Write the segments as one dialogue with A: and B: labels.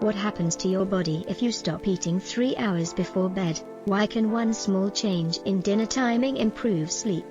A: What happens to your body if you stop eating 3 hours before bed? Why can one small change in dinner timing improve sleep,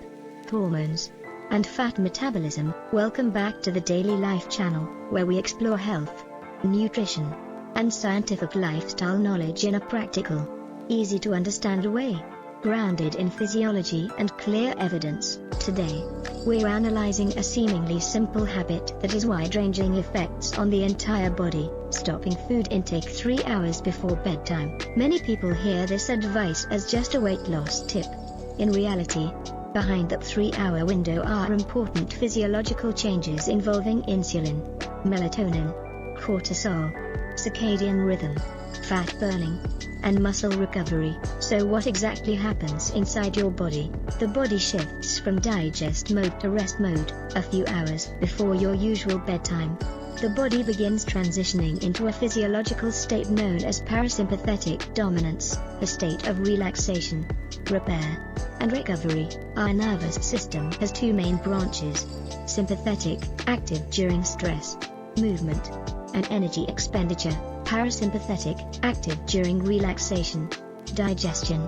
A: hormones, and fat metabolism? Welcome back to the Daily Life channel, where we explore health, nutrition, and scientific lifestyle knowledge in a practical, easy to understand way, grounded in physiology and clear evidence. Today, we're analyzing a seemingly simple habit that has wide-ranging effects on the entire body: stopping food intake 3 hours before bedtime. Many people hear this advice as just a weight loss tip. In reality, behind that 3-hour window are important physiological changes involving insulin, melatonin, cortisol, circadian rhythm, fat burning, and muscle recovery. So what exactly happens inside your body? The body shifts from digest mode to rest mode a few hours before your usual bedtime. The body begins transitioning into a physiological state known as parasympathetic dominance, a state of relaxation, repair, and recovery. Our nervous system has two main branches: sympathetic, active during stress, movement, and energy expenditure; parasympathetic, active during relaxation, digestion,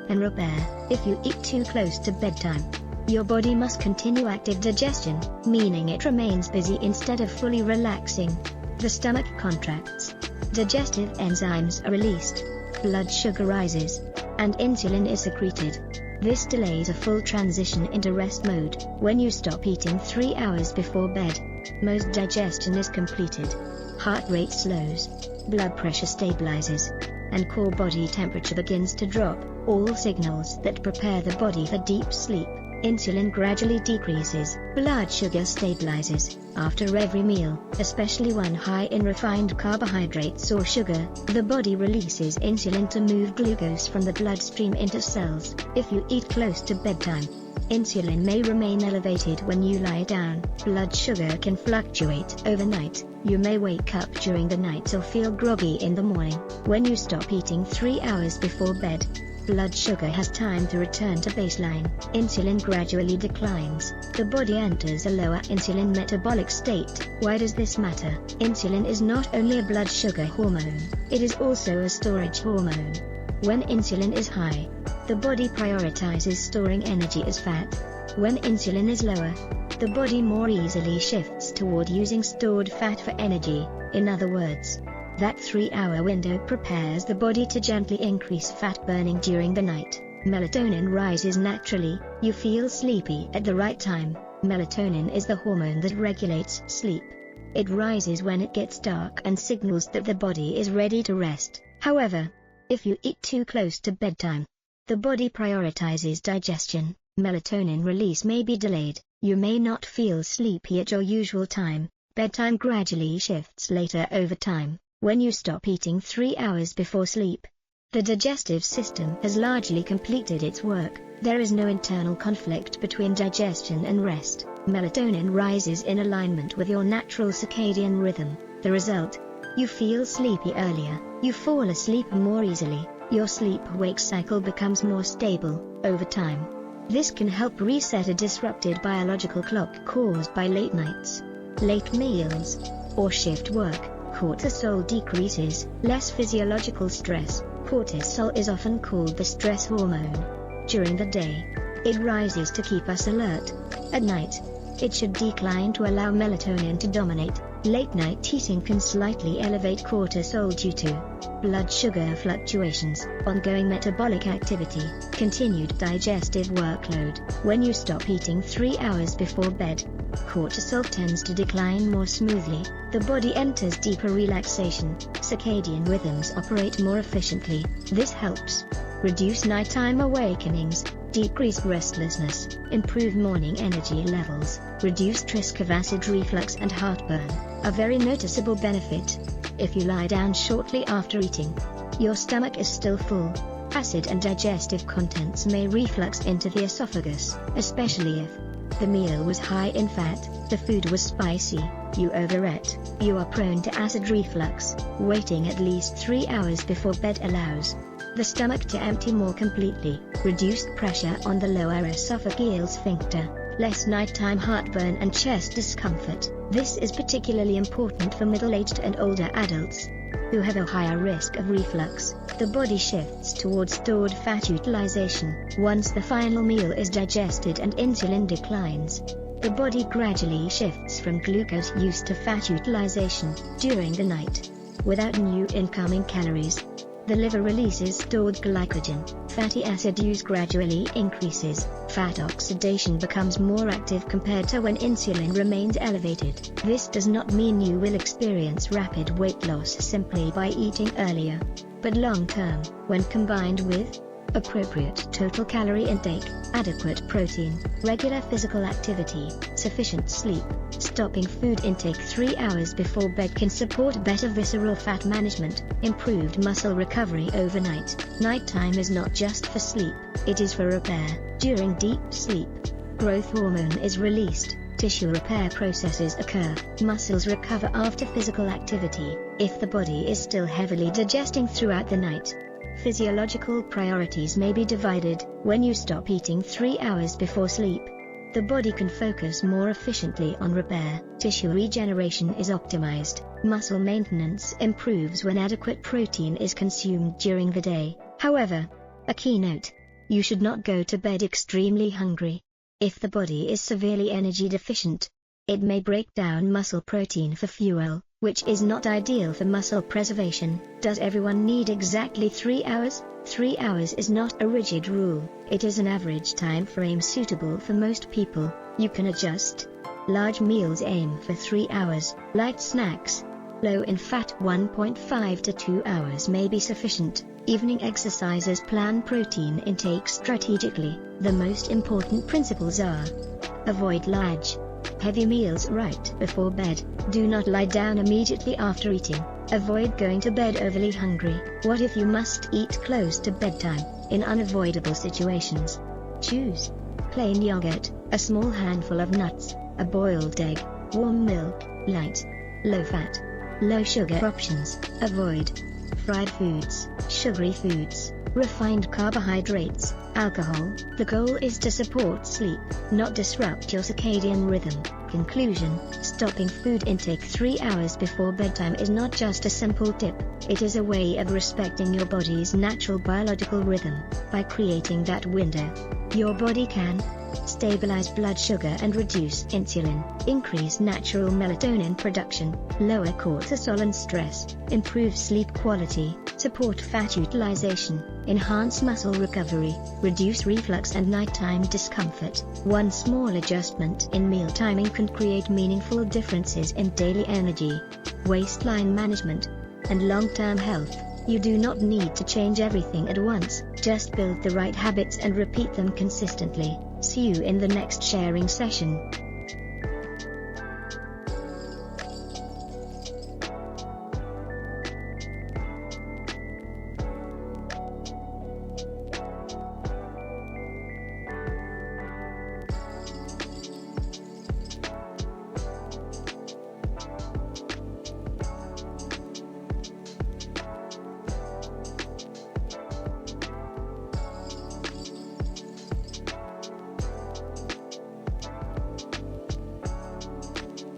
A: and repair. If you eat too close to bedtime, your body must continue active digestion, meaning it remains busy instead of fully relaxing. The stomach contracts, digestive enzymes are released, blood sugar rises, and insulin is secreted. This delays a full transition into rest mode. When you stop eating 3 hours before bed, most digestion is completed, heart rate slows, blood pressure stabilizes, and core body temperature begins to drop, all signals that prepare the body for deep sleep. Insulin gradually decreases, blood sugar stabilizes. After every meal, especially one high in refined carbohydrates or sugar, the body releases insulin to move glucose from the bloodstream into cells. If you eat close to bedtime, insulin may remain elevated when you lie down. Blood sugar can fluctuate overnight. You may wake up during the night or feel groggy in the morning. When you stop eating 3 hours before bed, blood sugar has time to return to baseline. Insulin gradually declines. The body enters a lower insulin metabolic state. Why does this matter? Insulin is not only a blood sugar hormone, it is also a storage hormone. When insulin is high, the body prioritizes storing energy as fat. When insulin is lower, the body more easily shifts toward using stored fat for energy. In other words, that 3-hour window prepares the body to gently increase fat burning during the night. Melatonin rises naturally. You feel sleepy at the right time. Melatonin is the hormone that regulates sleep. It rises when it gets dark and signals that the body is ready to rest. However, if you eat too close to bedtime, the body prioritizes digestion. Melatonin release may be delayed. You may not feel sleepy at your usual time. Bedtime gradually shifts later over time. When you stop eating 3 hours before sleep, the digestive system has largely completed its work. There is no internal conflict between digestion and rest. Melatonin rises in alignment with your natural circadian rhythm. The result: you feel sleepy earlier, you fall asleep more easily, your sleep-wake cycle becomes more stable. Over time, this can help reset a disrupted biological clock caused by late nights, late meals, or shift work. Cortisol decreases, less physiological stress. Cortisol is often called the stress hormone. During the day, it rises to keep us alert. At night, it should decline to allow melatonin to dominate. Late-night eating can slightly elevate cortisol due to blood sugar fluctuations, ongoing metabolic activity, continued digestive workload. When you stop eating 3 hours before bed, cortisol tends to decline more smoothly. The body enters deeper relaxation. Circadian rhythms operate more efficiently. This helps reduce nighttime awakenings, decrease restlessness, improve morning energy levels, reduce risk of acid reflux and heartburn. A very noticeable benefit: if you lie down shortly after eating, your stomach is still full. Acid and digestive contents may reflux into the esophagus, especially if the meal was high in fat, the food was spicy, you overate. You are prone to acid reflux. Waiting at least 3 hours before bed allows the stomach to empty more completely, reduced pressure on the lower esophageal sphincter, less nighttime heartburn and chest discomfort. This is particularly important for middle-aged and older adults. who have a higher risk of reflux, the body shifts towards stored fat utilization. Once the final meal is digested and insulin declines, the body gradually shifts from glucose use to fat utilization during the night. Without new incoming calories, the liver releases stored glycogen, fatty acid use gradually increases, fat oxidation becomes more active compared to when insulin remains elevated. This does not mean you will experience rapid weight loss simply by eating earlier. But long term, when combined with appropriate total calorie intake, adequate protein, regular physical activity, sufficient sleep, stopping food intake 3 hours before bed can support better visceral fat management, improved muscle recovery overnight. Nighttime is not just for sleep, it is for repair. During deep sleep, growth hormone is released, tissue repair processes occur, muscles recover after physical activity. If the body is still heavily digesting throughout the night, physiological priorities may be divided. When you stop eating 3 hours before sleep, the body can focus more efficiently on repair, tissue regeneration is optimized, muscle maintenance improves when adequate protein is consumed during the day. However, a key note: you should not go to bed extremely hungry. If the body is severely energy deficient, it may break down muscle protein for fuel, which is not ideal for muscle preservation. Does everyone need exactly 3 hours? 3 hours is not a rigid rule, it is an average time frame suitable for most people. You can adjust. Large meals aim for 3 hours, light snacks, low in fat 1.5 to 2 hours may be sufficient. Evening exercises plan protein intake strategically. The most important principles are: avoid large, heavy meals right before bed. Do not lie down immediately after eating. Avoid going to bed overly hungry. What if you must eat close to bedtime? In unavoidable situations, choose plain yogurt, a small handful of nuts, a boiled egg, warm milk, light, low-fat, low-sugar options. Avoid fried foods, sugary foods, refined carbohydrates, alcohol. The goal is to support sleep, not disrupt your circadian rhythm. Conclusion: stopping food intake 3 hours before bedtime is not just a simple tip, it is a way of respecting your body's natural biological rhythm. By creating that window, your body can stabilize blood sugar and reduce insulin, increase natural melatonin production, lower cortisol and stress, improve sleep quality, support fat utilization, enhance muscle recovery, reduce reflux and nighttime discomfort. One small adjustment in meal timing can create meaningful differences in daily energy, waistline management, and long-term health. You do not need to change everything at once, just build the right habits and repeat them consistently. See you in the next sharing session.